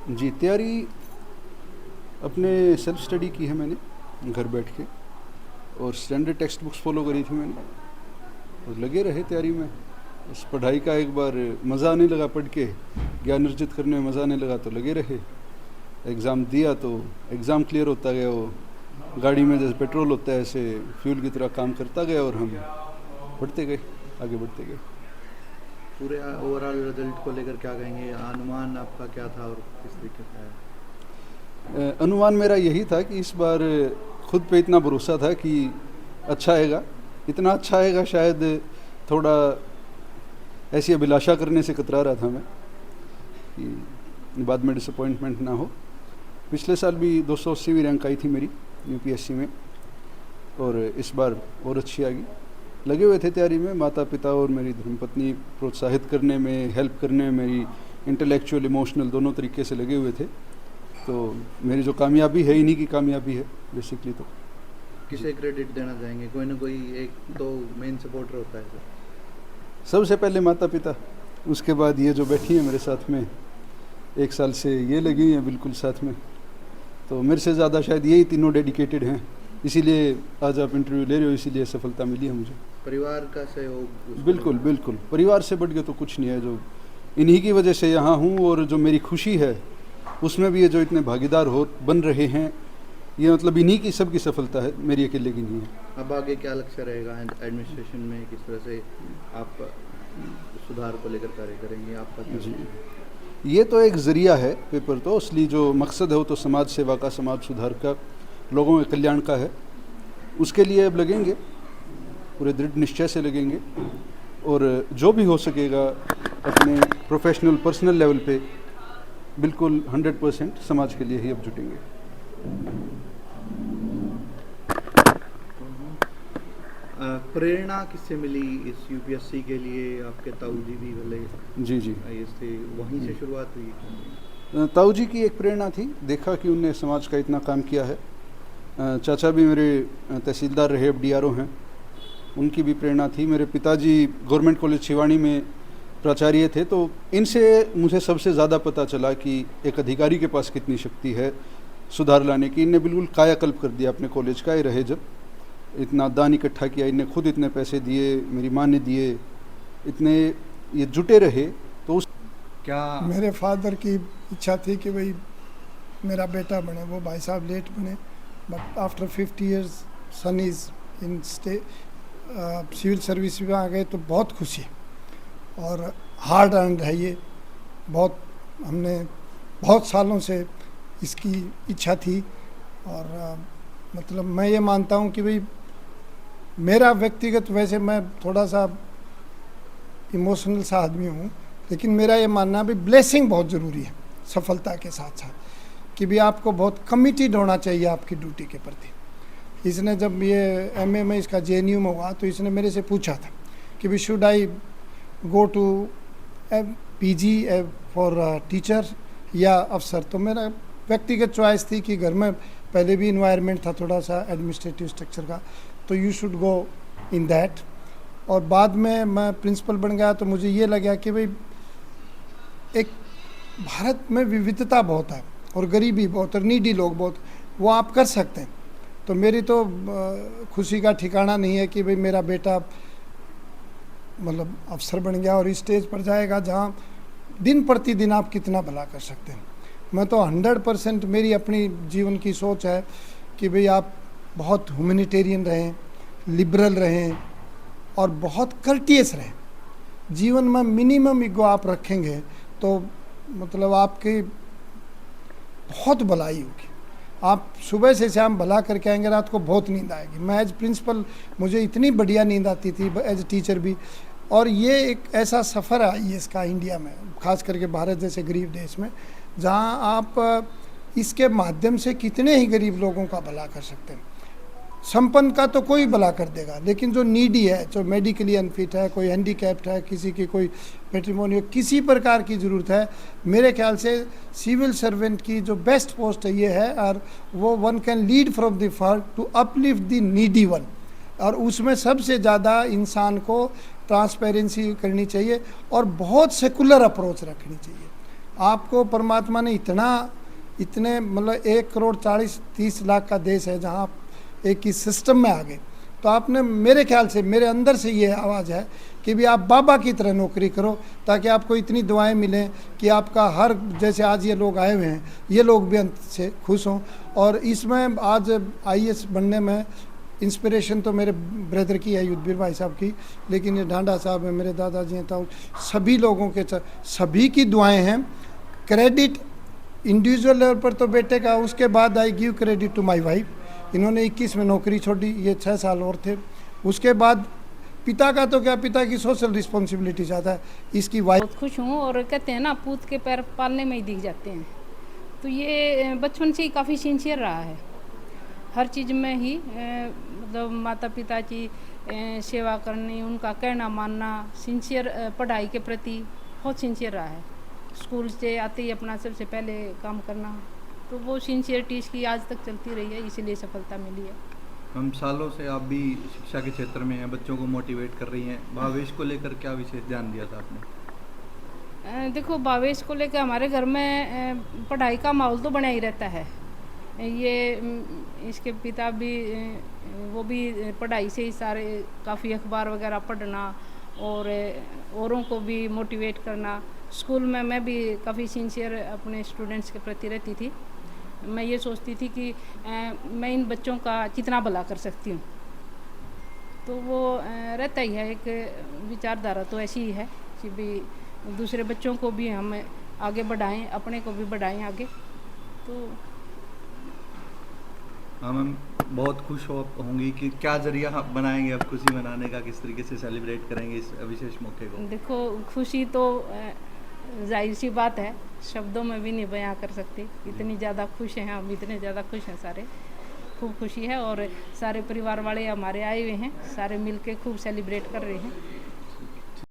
जी, तैयारी अपने self study की है मैंने घर बैठ के, और स्टैंडर्ड टेक्स्ट बुक्स फॉलो करी थी मैंने, और लगे रहे तैयारी में। इस पढ़ाई का एक बार मज़ा आने लगा, पढ़ के ज्ञान अर्जित करने में मज़ा आने लगा तो लगे रहे। एग्ज़ाम दिया तो एग्ज़ाम क्लियर होता गया, वो गाड़ी में जैसे पेट्रोल होता है ऐसे फ्यूल की तरह काम करता गया, और हम बढ़ते गए, आगे बढ़ते गए। पूरे ओवरऑल रिजल्ट को लेकर क्या कहेंगे? अनुमान आपका क्या था और किस तरीके का है? अनुमान मेरा यही था कि इस बार खुद पे इतना भरोसा था कि अच्छा आएगा, इतना अच्छा आएगा, शायद थोड़ा ऐसी अभिलाषा करने से कतरा रहा था मैं कि बाद में डिसअपॉइंटमेंट ना हो। पिछले साल भी 280वीं रैंक आई थी मेरी यूपीएससी में, और इस बार और अच्छी आ गई। लगे हुए थे तैयारी में, माता पिता और मेरी धर्मपत्नी प्रोत्साहित करने में, हेल्प करने में, मेरी इंटेलेक्चुअल इमोशनल दोनों तरीके से लगे हुए थे। तो मेरी जो कामयाबी है, इन्हीं की कामयाबी है बेसिकली। तो किसे क्रेडिट देना चाहेंगे? कोई ना कोई एक तो मेन सपोर्टर होता है सर। सबसे पहले माता पिता, उसके बाद ये जो बैठी हैं मेरे साथ में 1 साल से, ये लगी हैं बिल्कुल साथ में। तो मेरे से ज़्यादा शायद यही तीनों डेडिकेटेड हैं, इसीलिए आज आप इंटरव्यू ले रहे हो, इसीलिए सफलता मिली है मुझे। परिवार का सहयोग? बिल्कुल बिल्कुल, परिवार से बढ़ के तो कुछ नहीं है। जो इन्हीं की वजह से यहाँ हूँ, और जो मेरी खुशी है उसमें भी ये जो इतने भागीदार हो बन रहे हैं, ये मतलब इन्हीं की सबकी सफलता है, मेरी अकेले की नहीं है। अब आगे क्या लक्ष्य रहेगा एडमिनिस्ट्रेशन में? किस तरह से आप सुधार को लेकर कार्य करेंगे? आपका क्या? जी, ये तो एक ज़रिया है पेपर, तो असली जो मकसद है वो तो समाज सेवा का, समाज सुधार का, लोगों के कल्याण का है। उसके लिए अब लगेंगे, पूरे दृढ़ निश्चय से लगेंगे, और जो भी हो सकेगा अपने प्रोफेशनल पर्सनल लेवल पे बिल्कुल 100% समाज के लिए ही अब जुटेंगे। प्रेरणा किससे मिली इस यूपीएससी के लिए? आपके ताऊ जी भी भले जी IAS थे, वहीं से शुरुआत हुई? ताऊ जी की एक प्रेरणा थी, देखा कि उनने समाज का इतना काम किया है। चाचा भी मेरे तहसीलदार रहे, FDRO हैं, उनकी भी प्रेरणा थी। मेरे पिताजी गवर्नमेंट कॉलेज छिवानी में प्राचार्य थे, तो इनसे मुझे सबसे ज़्यादा पता चला कि एक अधिकारी के पास कितनी शक्ति है सुधार लाने की। इनने बिल्कुल कायाकल्प कर दिया अपने कॉलेज का। ये रहे जब इतना दान इकट्ठा किया, इनने खुद इतने पैसे दिए, मेरी माँ ने दिए, इतने ये जुटे रहे। तो उस क्या मेरे फादर की इच्छा थी कि भाई मेरा बेटा बने, वो भाई साहब लेट बने, but after 50 years son is in civil service में आ गए, तो बहुत खुशी है। और हार्ड अर्नड है ये, बहुत हमने बहुत सालों से इसकी इच्छा थी। और मतलब मैं ये मानता हूँ कि भाई मेरा व्यक्तिगत, वैसे मैं थोड़ा सा इमोशनल सा आदमी हूँ, लेकिन मेरा ये मानना है भाई ब्लेसिंग बहुत ज़रूरी है सफलता के साथ साथ, कि भी आपको बहुत कमिटेड होना चाहिए आपकी ड्यूटी के प्रति। इसने जब ये MA में इसका JNU में हुआ, तो इसने मेरे से पूछा था कि भी should I go to PG for teacher या अफसर। तो मेरा व्यक्तिगत चॉइस थी कि घर में पहले भी इन्वायरमेंट था थोड़ा सा एडमिनिस्ट्रेटिव स्ट्रक्चर का, तो you should go in that. और बाद में मैं प्रिंसिपल बन गया, तो मुझे ये लगा कि भाई एक भारत में विविधता बहुत है, और गरीबी बहुत, और नीडी लोग बहुत, वो आप कर सकते हैं। तो मेरी तो खुशी का ठिकाना नहीं है कि भाई मेरा बेटा मतलब अफसर बन गया और इस स्टेज पर जाएगा जहाँ दिन प्रतिदिन आप कितना भला कर सकते हैं। मैं तो 100% मेरी अपनी जीवन की सोच है कि भाई आप बहुत ह्यूमैनिटेरियन रहें, लिबरल रहें, और बहुत कर्टियस रहें। जीवन में मिनिमम ईगो आप रखेंगे तो मतलब आपकी बहुत भलाई होगी। आप सुबह से शाम भला करके आएंगे, रात को बहुत नींद आएगी। मैं एज प्रिंसिपल, मुझे इतनी बढ़िया नींद आती थी, एज टीचर भी। और ये एक ऐसा सफ़र है इसका इंडिया में, खास करके भारत जैसे गरीब देश में, जहाँ आप इसके माध्यम से कितने ही गरीब लोगों का भला कर सकते हैं। संपन्न का तो कोई भला कर देगा, लेकिन जो नीडी है, जो मेडिकली अनफिट है, कोई हैंडीकैप्ड है, किसी की कोई पैट्रिमोनी, किसी प्रकार की ज़रूरत है, मेरे ख्याल से सिविल सर्वेंट की जो बेस्ट पोस्ट है ये है। और वो one can lead from the first to uplift the needy one. और उसमें सबसे ज़्यादा इंसान को ट्रांसपेरेंसी करनी चाहिए और बहुत सेकुलर अप्रोच रखनी चाहिए। आपको परमात्मा ने इतने मतलब 1,40,30 लाख का देश है जहाँ आप एक ही सिस्टम में आ गए, तो आपने मेरे ख्याल से मेरे अंदर से ये आवाज़ है कि भी आप बाबा की तरह नौकरी करो, ताकि आपको इतनी दुआएं मिलें कि आपका हर, जैसे आज ये लोग आए हुए हैं, ये लोग भी अंत से खुश हों। और इसमें आज IAS बनने में इंस्पिरेशन तो मेरे ब्रदर की है, युद्धवीर भाई साहब की, लेकिन ये ढांडा साहब है, मेरे दादाजी हैं, तो सभी लोगों के सभी की दुआएं हैं। क्रेडिट इंडिविजुअल लेवल पर तो बेटे का, उसके बाद I give credit to my wife. इन्होंने 21 में नौकरी छोड़ी, ये 6 साल और थे। उसके बाद पिता का तो क्या, पिता की सोशल रिस्पॉन्सिबिलिटी ज़्यादा है, इसकी वाइफ। बहुत खुश हूँ, और कहते हैं ना पूत के पैर पालने में ही दिख जाते हैं, तो ये बचपन से ही काफ़ी सिंसियर रहा है हर चीज़ में ही, मतलब माता पिता की सेवा करनी, उनका कहना मानना, सिंसियर पढ़ाई के प्रति बहुत सिंसियर रहा है। स्कूल से आते ही अपना सबसे पहले काम करना, तो वो सिंसियरिटी इसकी आज तक चलती रही है, इसीलिए सफलता मिली है। हम सालों से आप भी शिक्षा के क्षेत्र में हैं, बच्चों को मोटिवेट कर रही हैं, भावेश को लेकर क्या विशेष ध्यान दिया था आपने? देखो, भावेश को लेकर हमारे घर में पढ़ाई का माहौल तो बना ही रहता है। ये इसके पिता भी वो भी पढ़ाई से ही सारे, काफ़ी अखबार वगैरह पढ़ना और औरों को भी मोटिवेट करना। स्कूल में मैं भी काफ़ी सिंसियर अपने स्टूडेंट्स के प्रति रहती थी। मैं ये सोचती थी कि मैं इन बच्चों का कितना भला कर सकती हूँ, तो वो रहता ही है, एक विचारधारा तो ऐसी ही है कि भी दूसरे बच्चों को भी हम आगे बढ़ाएं, अपने को भी बढ़ाएं आगे। तो हाँ मैम, बहुत खुश होंगी कि क्या जरिया बनाएंगे आप खुशी मनाने का, किस तरीके से सेलिब्रेट करेंगे इस विशेष मौके को? देखो, खुशी तो जाहिर सी बात है, शब्दों में भी नहीं बयां कर सकते, इतनी ज़्यादा खुश हैं हम, इतने ज़्यादा खुश हैं सारे, खूब खुशी है। और सारे परिवार वाले हमारे आए हुए हैं, सारे मिलके खूब सेलिब्रेट कर रहे हैं।